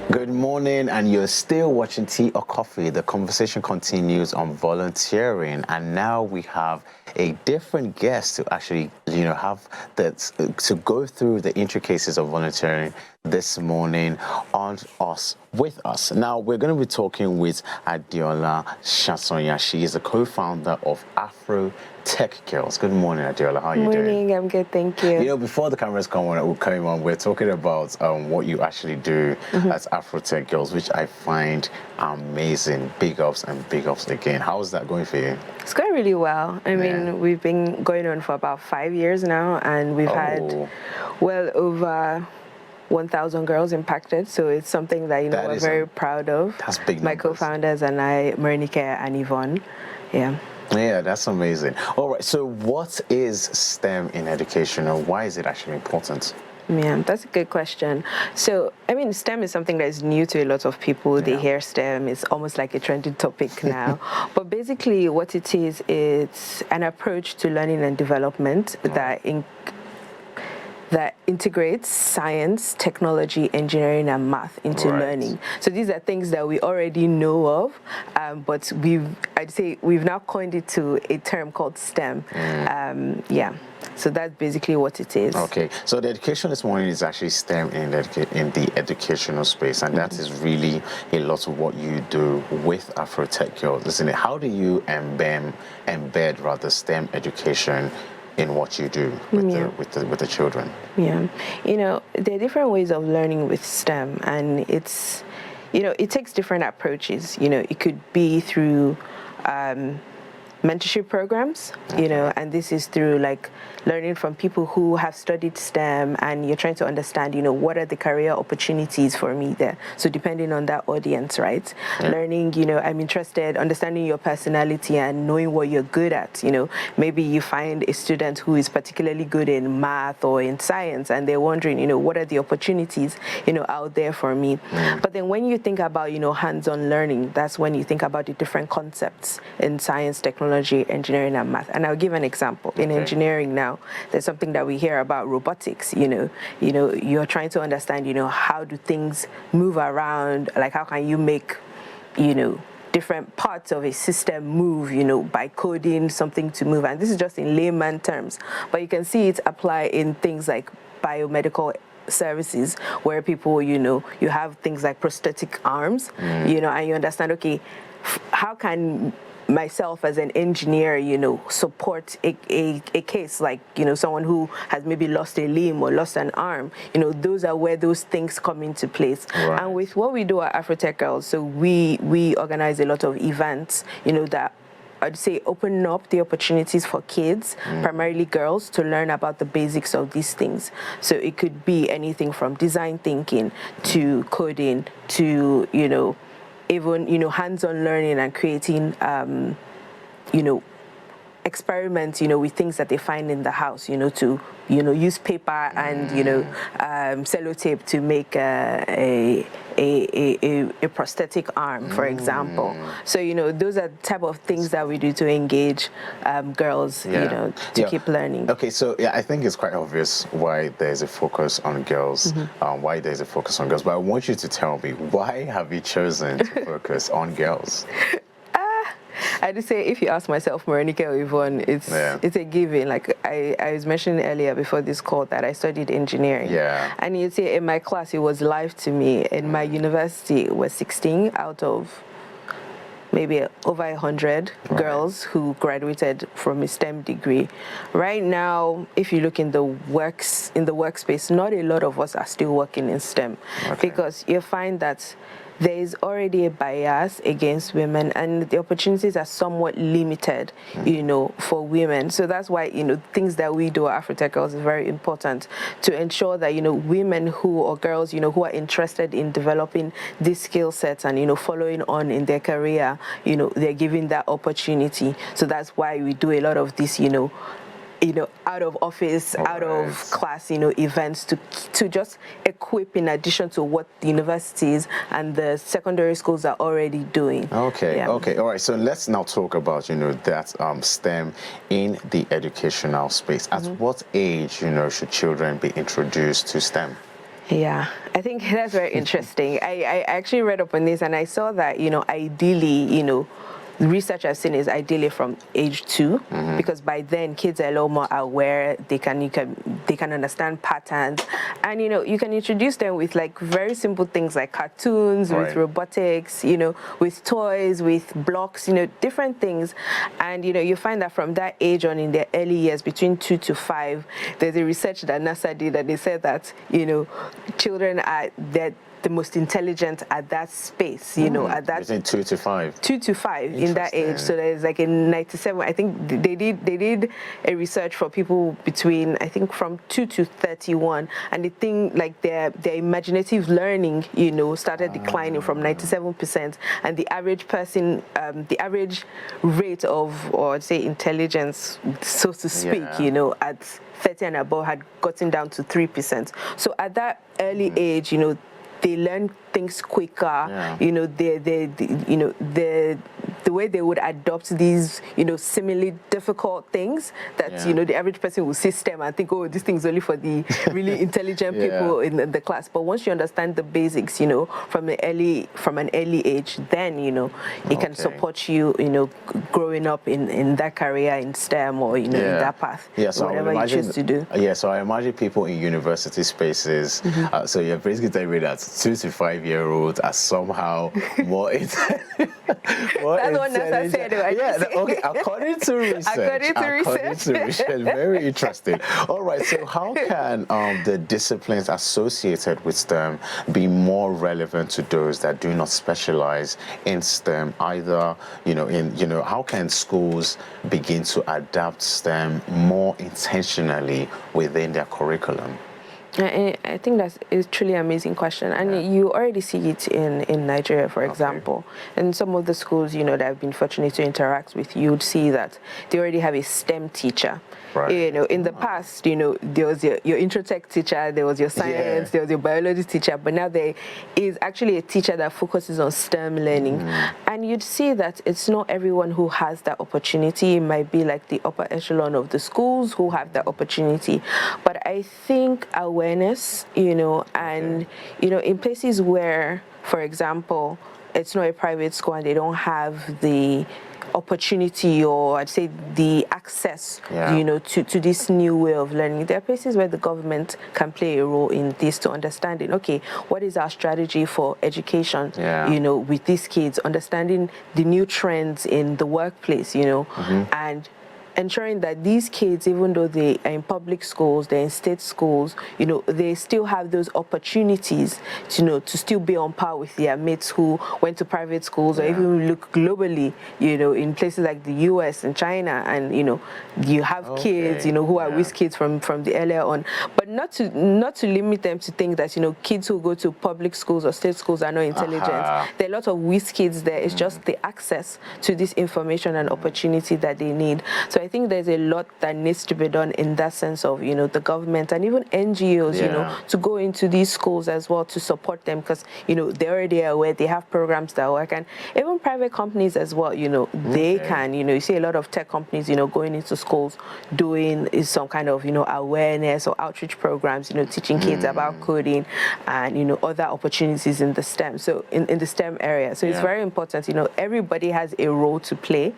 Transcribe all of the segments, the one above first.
Good morning, and you're still watching Tea or Coffee. The conversation continues on volunteering, and now we have a different guest to actually, have that to go through the intricacies of volunteering this morning with us. Now we're going to be talking with Adeola Shasonya. She is a co-founder of Afro Tech Girls. Good morning, Adeola. How are you doing? Morning, I'm good, thank you. Before the cameras came on, we're talking about what you actually do as Afro Tech Girls, which I find amazing. Big ups and big ups again. How is that going for you? It's going really well. I mean, we've been going on for about 5 years now, and we've had well over 1,000 girls impacted, so it's something that we're very proud of. That's big numbers. My co-founders and I, Marinike and Yvonne. Yeah, that's amazing. All right, so what is STEM in education, and why is it actually important? Yeah, that's a good question. So, I mean, STEM is something that is new to a lot of people. They hear STEM, it's almost like a trending topic now. But basically what it is, it's an approach to learning and development that integrates science, technology, engineering, and math into learning. So these are things that we already know of, but I'd say we've now coined it to a term called STEM. So that's basically what it is. Okay, so the education this morning is actually STEM in the educational space, and that is really a lot of what you do with Afro Tech Girls, isn't it? How do you embed STEM education in what you do with the children? Yeah, there are different ways of learning with STEM, and it's, it takes different approaches. It could be through mentorship programs, and this is through like learning from people who have studied STEM, and you're trying to understand, what are the career opportunities for me there. So depending on that audience, right? Learning, I'm interested, understanding your personality and knowing what you're good at. Maybe you find a student who is particularly good in math or in science, and they're wondering, what are the opportunities, out there for me. But then when you think about, hands-on learning, that's when you think about the different concepts in science, technology, engineering, and math. And I'll give an example. In engineering now, there's something that we hear about robotics. You're trying to understand, how do things move around? Like, how can you make, different parts of a system move, by coding something to move? And this is just in layman terms, but you can see it apply in things like biomedical services, where people, you have things like prosthetic arms, and you understand, okay, how can myself as an engineer, support a case like, someone who has maybe lost a limb or lost an arm. Those are where those things come into place. And with what we do at Afro Tech Girls, so we organize a lot of events, that I'd say open up the opportunities for kids, primarily girls, to learn about the basics of these things. So it could be anything from design thinking to coding to, even, hands-on learning and creating, experiments, with things that they find in the house, to, use paper and, sellotape to make a prosthetic arm, for example. So, those are the type of things that we do to engage girls, to keep learning. Okay, so I think it's quite obvious why there's a focus on girls, but I want you to tell me, why have you chosen to focus on girls? I just say, if you ask myself, Marinike or Yvonne, it's a given. Like I was mentioning earlier before this call that I studied engineering. And you'd say in my class, it was life to me. In my university, it was 16 out of maybe over 100 girls who graduated from a STEM degree. Right now, if you look in the workspace, not a lot of us are still working in STEM, because you find that there is already a bias against women, and the opportunities are somewhat limited, for women. So that's why, things that we do at Afro Tech Girls is very important to ensure that, women or girls, who are interested in developing these skill sets and, following on in their career, they're given that opportunity. So that's why we do a lot of this, out of office, out of class, events to just equip, in addition to what the universities and the secondary schools are already doing. Okay, all right. So let's now talk about, that STEM in the educational space. At what age, should children be introduced to STEM? Yeah, I think that's very interesting. I actually read up on this and I saw that, ideally, the research I've seen is ideally from age 2, because by then kids are a lot more aware. They can understand patterns, and you can introduce them with like very simple things like cartoons, with robotics, with toys, with blocks, different things, and you find that from that age on in their early years, between 2 to 5, there's a research that NASA did, and they said that children are the most intelligent at that space, at that between 2 to 5. 2 to 5 in that age. So there's like a 97. I think they did a research for people between, I think, from 2 to 31, and the thing like their imaginative learning, started declining from 97%, and the average person, the average rate of, or I'd say intelligence, so to speak, at 30 and above had gotten down to 3%. So at that early age, they learn things quicker. The way they would adopt these, seemingly difficult things that, the average person will see STEM and think, oh, this thing's only for the really intelligent people in the class. But once you understand the basics, from an early age, then, it can support you, growing up in that career in STEM or, in that path, whatever you choose to do. Yeah, so I imagine people in university spaces, so you're basically telling me that 2 to 5-year-olds are somehow more intelligent. That's what NASA said. Okay, according to research. Very interesting. All right, so how can the disciplines associated with STEM be more relevant to those that do not specialize in STEM? Either, how can schools begin to adapt STEM more intentionally within their curriculum? I think that's a truly amazing question, and you already see it in Nigeria, for example. In some of the schools, that I've been fortunate to interact with, you'd see that they already have a STEM teacher. Right. In the past, there was your intro tech teacher, there was your science, there was your biology teacher, but now there is actually a teacher that focuses on STEM learning. And you'd see that it's not everyone who has that opportunity. It might be like the upper echelon of the schools who have that opportunity. But I think awareness, and, in places where, for example, it's not a private school and they don't have the opportunity, or I'd say the access, to this new way of learning. There are places where the government can play a role in this, to understanding, okay, what is our strategy for education, with these kids, understanding the new trends in the workplace, and ensuring that these kids, even though they are in public schools, they're in state schools, they still have those opportunities, to still be on par with their mates who went to private schools, or even look globally, in places like the US and China, and, you have kids, who are whiz kids from the earlier on, but not to limit them to think that, kids who go to public schools or state schools are not intelligent. There are a lot of whiz kids there. It's just the access to this information and opportunity that they need. So I think there's a lot that needs to be done in that sense of, the government and even NGOs, to go into these schools as well to support them, because, they're already aware, they have programs that work, and even private companies as well, they can, you see a lot of tech companies, going into schools doing some kind of, awareness or outreach programs, teaching kids about coding and, other opportunities in the STEM, so in the STEM area. So it's very important, everybody has a role to play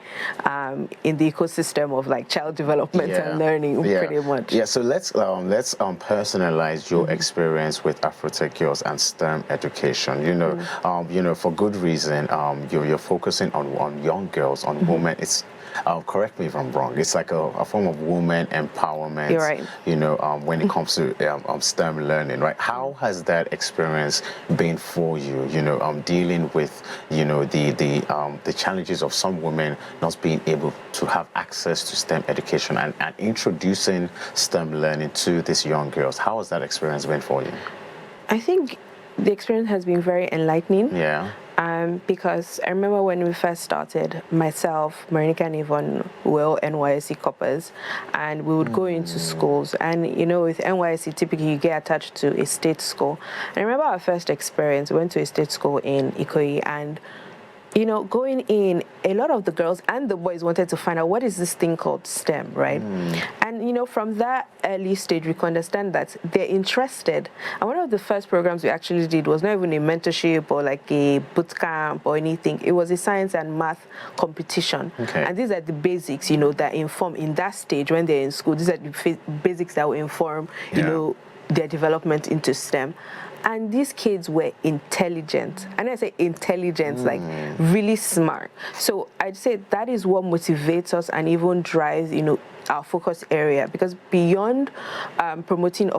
in the ecosystem of like child development and learning, pretty much. Yeah, so let's personalize your experience with Afrotech Girls and STEM education. For good reason. You're focusing on young girls, on women. It's correct me if I'm wrong. It's like a form of women empowerment. You're right. When it comes to STEM learning, right? How has that experience been for you? Dealing with the challenges of some women not being able to have access to STEM education and introducing STEM learning to these young girls. How has that experience been for you? I think the experience has been very enlightening. Yeah. Because I remember when we first started, myself, Marinika and Yvonne were all NYSC coppers, and we would go into schools. And, with NYSC, typically you get attached to a state school. And I remember our first experience, we went to a state school in Ikoyi, and you know, going in, a lot of the girls and the boys wanted to find out what is this thing called STEM, right? And, you know, from that early stage, we could understand that they're interested. And one of the first programs we actually did was not even a mentorship or like a boot camp or anything. It was a science and math competition. Okay. And these are the basics, you know, that inform in that stage when they're in school. These are the basics that will inform, you know, their development into STEM. And these kids were intelligent. And I say intelligent, like really smart. So I'd say that is what motivates us and even drives, you know, our focus area, because beyond promoting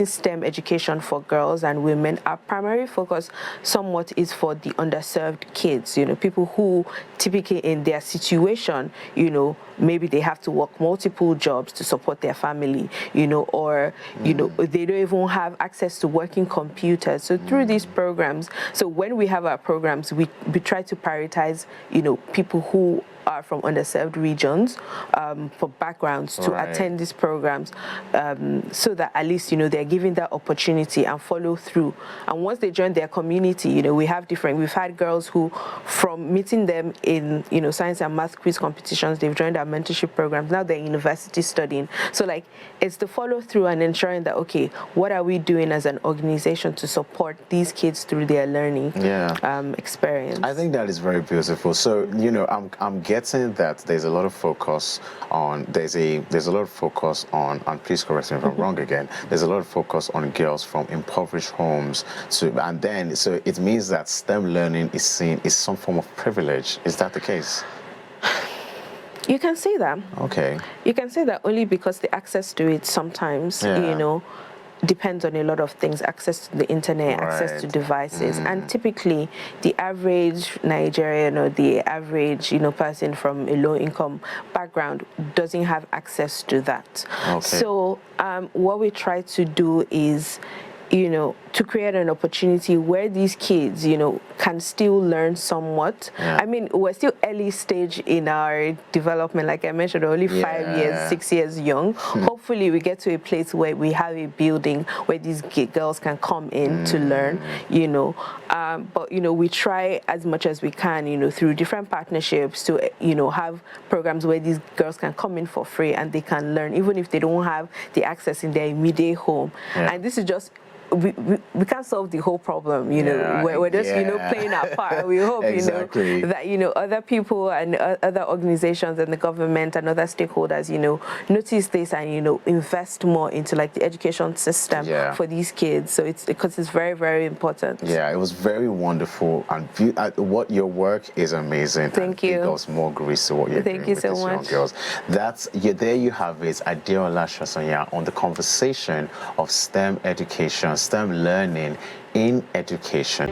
STEM education for girls and women, our primary focus somewhat is for the underserved kids, you know, people who typically in their situation, you know, maybe they have to work multiple jobs to support their family, you know, or, you know, they don't even have access to working computers. So through these programs, so when we have our programs, we try to prioritize, you know, people who are from underserved regions for backgrounds to attend these programs, so that at least, you know, they're given that opportunity and follow through. And once they join their community, you know, we've had girls who, from meeting them in, you know, science and math quiz competitions, they've joined our mentorship programs. Now they're in university studying. So like, it's the follow through and ensuring that, okay, what are we doing as an organization to support these kids through their learning experience? I think that is very beautiful. So, you know, I'm getting that there's a lot of focus on, there's a lot of focus on, and please correct me if I'm wrong again, there's a lot of focus on girls from impoverished homes and then, so it means that STEM learning is seen as some form of privilege. Is that the case? You can say that. Okay. You can say that only because the access to it sometimes, you know, depends on a lot of things, access to the internet, access to devices. And typically the average Nigerian or the average, you know, person from a low income background doesn't have access to that. So what we try to do is, you know, to create an opportunity where these kids, you know, can still learn somewhat. I mean, we're still early stage in our development. Like I mentioned, we're only 5 years, 6 years young. Hopefully we get to a place where we have a building where these girls can come in to learn, you know. But, you know, we try as much as we can, you know, through different partnerships to, you know, have programs where these girls can come in for free and they can learn, even if they don't have the access in their immediate home. And this is just, we can't solve the whole problem, you know. We're just, you know, playing our part. We hope, you know, that, you know, other people and other organizations and the government and other stakeholders, you know, notice this and, you know, invest more into like the education system for these kids. So it's because it's very, very important. Yeah, it was very wonderful, and what your work is amazing. Thank you. It goes more grace to what you're doing with these young girls. That's there you have it, Adeola Sosanya, on the conversation of STEM education, STEM learning in education.